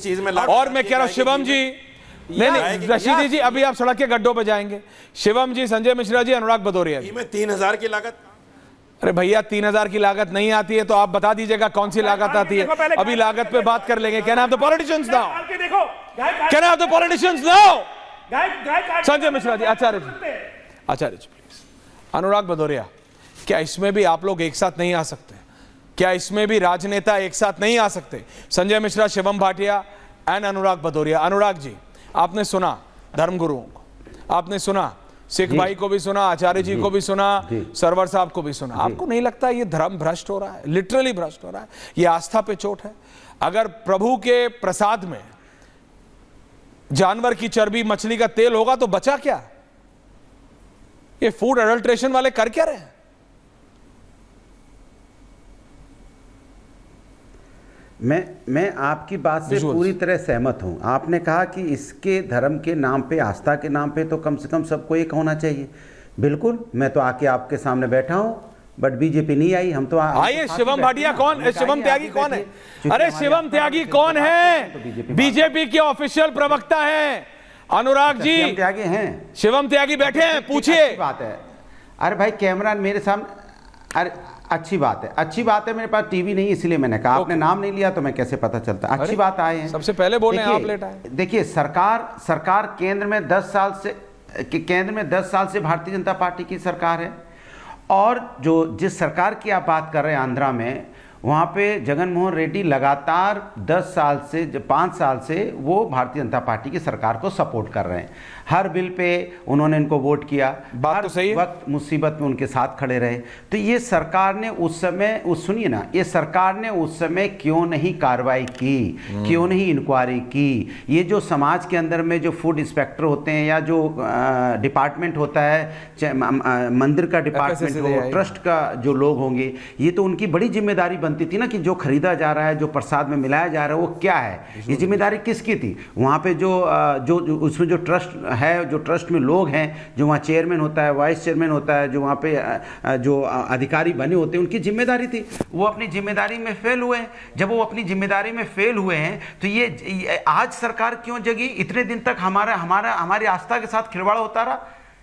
चीज में और मैं कह रहा हूं शिवम जी, नहीं रशीदी जी, अभी आप सड़क के गड्ढों पे जाएंगे। शिवम जी, संजय मिश्रा जी, अनुराग भदौरिया जी, में 3000 की लागत। अरे भैया 3000 की लागत नहीं आती है तो आप बता दीजिएगा कौन सी लागत आती है। अभी लागत पे बात कर लेंगे। Can I have the politicians now? Can I have the politicians now? Sanjay Mishra ji, Acharya ji please. Anurag Bhadauria, क्या इसमें भी आप लोग एक साथ नहीं आ सकते? क्या इसमें भी राजनेता एक साथ नहीं आ सकते? संजय मिश्रा, शिवम भाटिया एंड अनुराग भदौरिया। अनुराग जी, आपने सुना धर्मगुरुओं को, आपने सुना सिख भाई को भी सुना, आचार्य जी को भी सुना, सरवर साहब को भी सुना। आपको नहीं लगता ये धर्म भ्रष्ट हो रहा है? लिटरली भ्रष्ट हो रहा है। ये आस्था पे चोट है। अगर प्रभु के प्रसाद में जानवर की चर्बी, मछली का तेल होगा तो बचा क्या? ये फूड एडल्ट्रेशन वाले कर क्या रहे हैं? मैं आपकी बात से पूरी तरह सहमत हूं। आपने कहा कि इसके धर्म के नाम पे, आस्था के नाम पे तो कम से कम सबको एक होना चाहिए। बिल्कुल, मैं तो आके आपके सामने बैठा हूं, बट बीजेपी नहीं आई। हम तो आइए। शिवम भाटिया कौन? शिवम त्यागी कौन है? अरे शिवम त्यागी कौन है? बीजेपी के ऑफिशियल प्रवक्ता है अनुराग जी। शिवम त्यागी हैं? शिवम त्यागी बैठे हैं, पूछिए। बात है। अरे भाई कैमरा मेरे सामने। अरे अच्छी बात है मेरे पास टीवी नहीं, इसलिए मैंने कहा। आपने नाम नहीं लिया तो मैं कैसे पता चलता? अच्छी बात आए हैं। सबसे पहले बोले आप लेट आए। देखिए, सरकार केंद्र में 10 साल से भारतीय जनता पार्टी की सरकार है। और जिस सरकार की आप बात कर रहे हैं आंध्रा में, वहाँ पे जगन मोहन रेड्डी लगातार 5 साल से वो भारतीय जनता पार्टी की सरकार को सपोर्ट कर रहे हैं। हर बिल पे उन्होंने इनको वोट किया, बात तो सही है। वक्त मुसीबत में उनके साथ खड़े रहे। तो ये सरकार ने उस समय, सुनिए ना, ये सरकार ने उस समय क्यों नहीं कार्रवाई की, क्यों नहीं इंक्वायरी की? ये जो समाज के अंदर में जो फूड इंस्पेक्टर होते हैं या जो डिपार्टमेंट होता है, मंदिर का डिपार्टमेंट हो, ट्रस्ट का जो लोग होंगे, ये तो उनकी बड़ी जिम्मेदारी बनती थी ना कि जो खरीदा जा रहा है, जो प्रसाद में मिलाया जा रहा है, वो क्या है। ये जिम्मेदारी किसकी थी? वहाँ पे जो उसमें जो ट्रस्ट है, जो ट्रस्ट में लोग हैं, जो वहाँ चेयरमैन होता है, वाइस चेयरमैन होता है, जो वहाँ पे जो अधिकारी बने होते हैं, उनकी जिम्मेदारी थी। वो अपनी जिम्मेदारी में फेल हुए हैं। जब वो अपनी जिम्मेदारी में फेल हुए हैं तो ये आज सरकार क्यों जगी? इतने दिन तक हमारी आस्था के साथ खिलवाड़ होता रहा,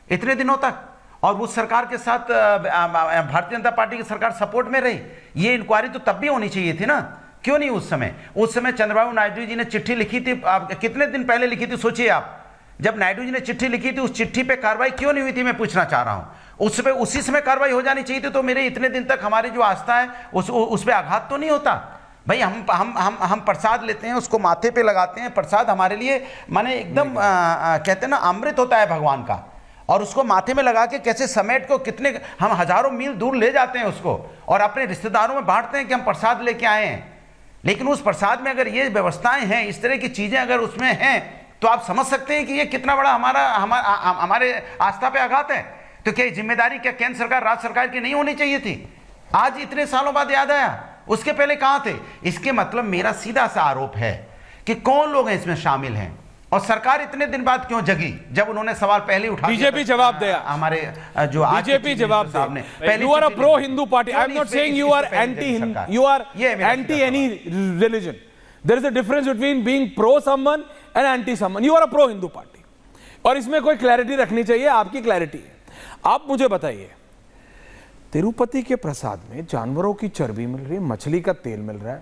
इतने दिनों तक। और उस सरकार के साथ भारतीय जनता पार्टी की सरकार सपोर्ट में रही। ये इंक्वायरी तो तब भी होनी चाहिए थी ना, क्यों नहीं उस समय चंद्रबाबू नायडू जी ने चिट्ठी लिखी थी, कितने दिन पहले लिखी थी सोचिए आप। जब नायडू जी ने चिट्ठी लिखी थी, उस चिट्ठी पे कार्रवाई क्यों नहीं हुई थी, मैं पूछना चाह रहा हूं। उसी समय कार्रवाई हो जानी चाहिए थी, तो मेरे इतने दिन तक हमारी जो आस्था है उस पर आघात तो नहीं होता। भाई हम प्रसाद लेते हैं, उसको माथे पे लगाते हैं। प्रसाद हमारे लिए माने एकदम कहते हैं ना, अमृत होता है भगवान का। और उसको माथे में लगा के कैसे समेट को कितने हम हजारों मील दूर ले जाते हैं उसको, और अपने रिश्तेदारों में बांटते हैं कि हम प्रसाद लेके आए हैं। लेकिन उस प्रसाद में अगर ये व्यवस्थाएं हैं, इस तरह की चीजें अगर उसमें हैं, तो आप समझ सकते हैं कि ये कितना बड़ा हमारे आस्था पे आघात है। तो क्या जिम्मेदारी क्या केंद्र सरकार, राज्य सरकार की नहीं होनी चाहिए थी? आज इतने सालों बाद याद आया, उसके पहले कहां थे? इसके मतलब मेरा सीधा सा आरोप है कि कौन लोग हैं इसमें शामिल हैं, और सरकार इतने दिन बाद क्यों जगी, जब उन्होंने सवाल पहले उठा। बीजेपी जवाब दिया, हमारे जो बीजेपी जवाब दिया। You are a pro Hindu party. I am not saying you are anti, you are anti any religion. There is a difference between being pro someone and anti someone. You are a pro Hindu party, और इसमें कोई clarity रखनी चाहिए। आपकी clarity है। आप मुझे बताइए, तिरुपति के प्रसाद में जानवरों की चर्बी मिल रही है, मछली का तेल मिल रहा है,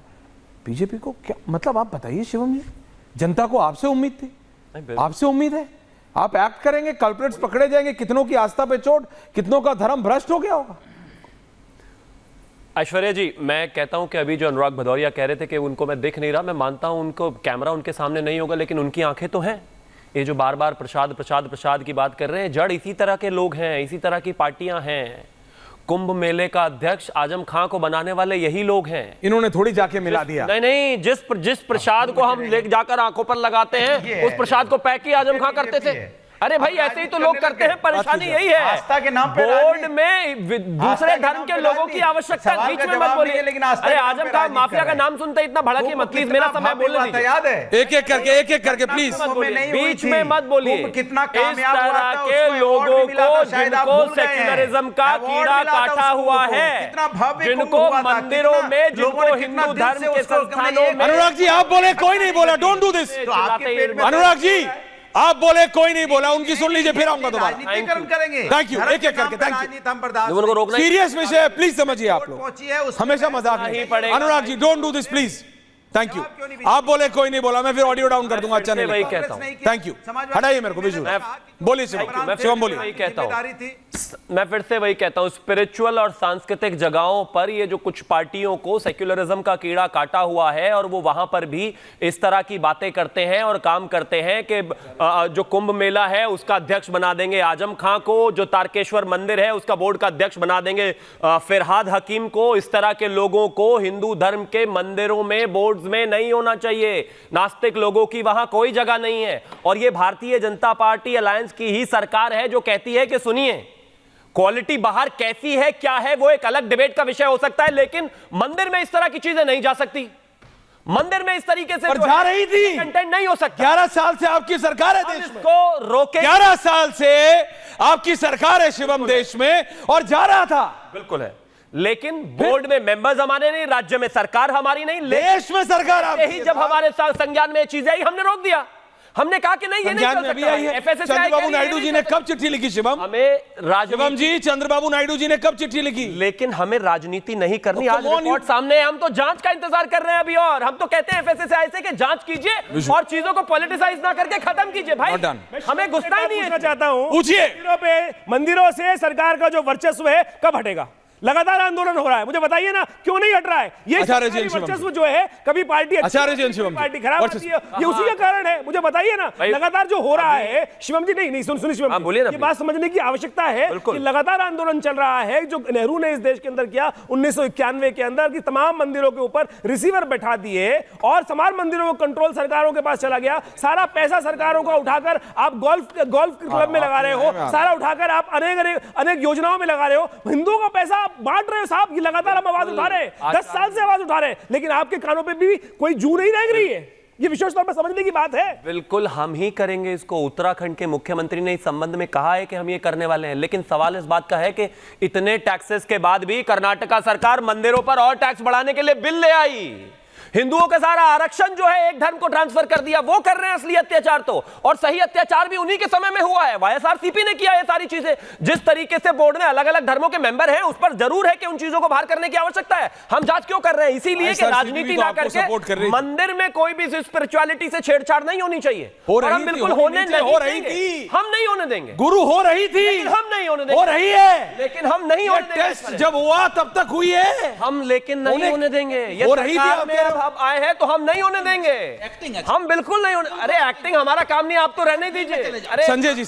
बीजेपी को क्या मतलब? आप बताइए शिवम जी, जनता को आपसे उम्मीद थी, आपसे उम्मीद है आप एक्ट करेंगे, कल्प्रिट्स पकड़े जाएंगे, कितनों की आस्था पे चोट, कितनों का धर्म भ्रष्ट हो गया होगा। ऐश्वर्या जी, मैं कहता हूं कि अभी जो अनुराग भदौरिया कह रहे थे कि उनको मैं दिख नहीं रहा, मैं मानता हूं उनको कैमरा उनके सामने नहीं होगा, लेकिन उनकी आंखें तो हैं। ये जो बार बार प्रसाद की बात कर रहे हैं, जड़ इसी तरह के लोग हैं, इसी तरह की पार्टियां हैं। कुंभ मेले का अध्यक्ष आजम खां को बनाने वाले यही लोग हैं। इन्होंने थोड़ी जाके मिला दिया। नहीं, जिस प्रसाद को हम ले जाकर आंखों पर लगाते हैं, उस प्रसाद को पैक ही आजम खां करते थे। अरे भाई ऐसे ही तो लोग करते हैं, परेशानी यही है। आस्था के नाम पे बोर्ड में दूसरे धर्म के लोगों की आवश्यकता, बीच में मत बोलिए। अरे आजम खान माफिया का नाम सुनते इतना भड़किए मत प्लीज, मेरा समय बोलने दीजिए। याद है, एक एक करके प्लीज बीच में मत बोलिए। कितना इस तरह के लोगों को जिनको सेक्युलरिज्म का कीड़ा काटा हुआ है, जिनको मंदिरों में, जिनको हिंदू धर्म के संस्थानों में। अनुराग जी आप बोले, कोई नहीं बोला, don't do this. Anurag ji आप बोले, कोई नहीं बोला, उनकी सुन लीजिए, फिर आऊंगा दोबारा। करेंगे। थैंक यू, एक एक करके थैंक यू। उनको रोकना सीरियस विषय है, प्लीज समझिए आप लोग, हमेशा मजाक नहीं पड़ेगा। Anurag ji don't do this please. Thank you. आप बोले कोई नहीं बोला, मैं फिर ऑडियो डाउन कर दूंगा। चैनल वही कहता हूं। थैंक यू, हटाइए मेरे को विजुअल। बोलिए शिवम बोलिए। वही कहता हूं, मैं फिर से वही कहता हूं, स्पिरिचुअल और सांस्कृतिक जगहों पर ये जो कुछ पार्टियों को सेक्युलरिज्म का कीड़ा काटा हुआ है और वो वहां पर भी इस तरह की बातें करते हैं और काम करते हैं कि जो कुंभ मेला है उसका अध्यक्ष बना देंगे आजम खां को, जो तारकेश्वर मंदिर है उसका बोर्ड का अध्यक्ष बना देंगे फिरहाद हकीम को। इस तरह के लोगों को हिंदू धर्म के मंदिरों में, बोर्ड में नहीं होना चाहिए। नास्तिक लोगों की वहां कोई जगह नहीं है। और ये भारतीय जनता पार्टी अलायंस की ही सरकार है जो कहती है कि सुनिए, क्वालिटी बाहर कैसी है, क्या है, वो एक अलग डिबेट का विषय हो सकता है, लेकिन मंदिर में इस तरह की चीजें नहीं जा सकती। मंदिर में इस तरीके से जा रही थी, कंटेंट नहीं हो सकता। 11 साल से आपकी सरकार है देश में, इसको रोके। 11 साल से आपकी सरकार है शिवम देश में, और जा रहा था। बिल्कुल है, लेकिन बोर्ड में मेंबर्स हमारे नहीं, राज्य में सरकार हमारी नहीं, देश में सरकार आपकी। जब हमारे संज्ञान में चीजें आई हमने रोक दिया। हमने कहा कि नहीं, ये नहीं चल सकता। चंद्रबाबू नायडू जी ने कब चिट्ठी लिखी शिवम? हमें शिवम जी, चंद्रबाबू नायडू जी ने कब चिट्ठी लिखी? लेकिन हमें राजनीति नहीं करनी। आज रिपोर्ट सामने है, हम तो जांच का इंतजार कर रहे हैं अभी, और हम तो कहते हैं एफएसएसआई से कि जांच कीजिए और चीजों को पॉलिटिसाइज ना करके खत्म कीजिए। भाई हमें गुस्सा ही नहीं है। चाहता हूं, पूछिए, मंदिरों से सरकार का जो वर्चस्व है कब हटेगा? लगातार आंदोलन हो रहा है, मुझे बताइए ना क्यों नहीं हट रहा है? ये वर्चस्व जो है, कभी पार्टी पार्टी खराब होती है, ये उसी का कारण है। मुझे बताइए ना, लगातार जो हो रहा है शिवम जी, नहीं सुनिए शिवम जी, ये बात समझने की आवश्यकता है कि लगातार आंदोलन चल रहा है जो नेहरू ने इस देश के अंदर किया 1991 के अंदर, कि तमाम मंदिरों के ऊपर रिसीवर बैठा दिए और तमाम मंदिरों का कंट्रोल सरकारों के पास चला गया। सारा पैसा सरकारों का उठाकर आप गोल्फ क्लब में लगा रहे हो, सारा उठाकर आप अनेक योजनाओं में लगा रहे हो, हिंदुओं का पैसा बांट रहे हो साहब। ये लगातार हम आवाज उठा रहे हैं, 10 साल से आवाज उठा रहे हैं, लेकिन आपके कानों पे भी कोई जू नहीं रह रही है। ये विशेष तौर पर समझने की बात है। बिल्कुल हम ही करेंगे इसको। उत्तराखंड के मुख्यमंत्री ने इस संबंध में कहा है कि हम ये करने वाले हैं, लेकिन सवाल इस बात का है कि इतने टैक्सेस के बाद भी कर्नाटका सरकार मंदिरों पर और टैक्स बढ़ाने के लिए बिल ले आई। हिंदुओं का सारा आरक्षण जो है एक धर्म को ट्रांसफर कर दिया। वो कर रहे हैं असली अत्याचार तो, और सही अत्याचार भी उन्हीं के समय में हुआ है। वाईएसआरसीपी ने किया ये सारी चीजें। जिस तरीके से बोर्ड में अलग अलग धर्मों के मेंबर हैं, उस पर जरूर है कि उन चीजों को बाहर करने की आवश्यकता है। हम जांच क्यों कर रहे हैं? इसीलिए कि राजनीति ना करके मंदिर में कोई भी स्पिरिचुअलिटी से छेड़छाड़ नहीं होनी चाहिए, और हम बिल्कुल होने नहीं देंगे। हम नहीं होने देंगे। गुरु हो रही थी, हम नहीं होने देंगे। हो रही है, लेकिन हम नहीं होने देंगे। टेस्ट जब हुआ तब तक हुई है, हम लेकिन नहीं होने देंगे। हो रही थी, अब आए हैं तो हम नहीं होने देंगे। हम बिल्कुल नहीं होने। अरे एक्टिंग हमारा काम नहीं, आप तो रहने दीजिए। अरे संजय जी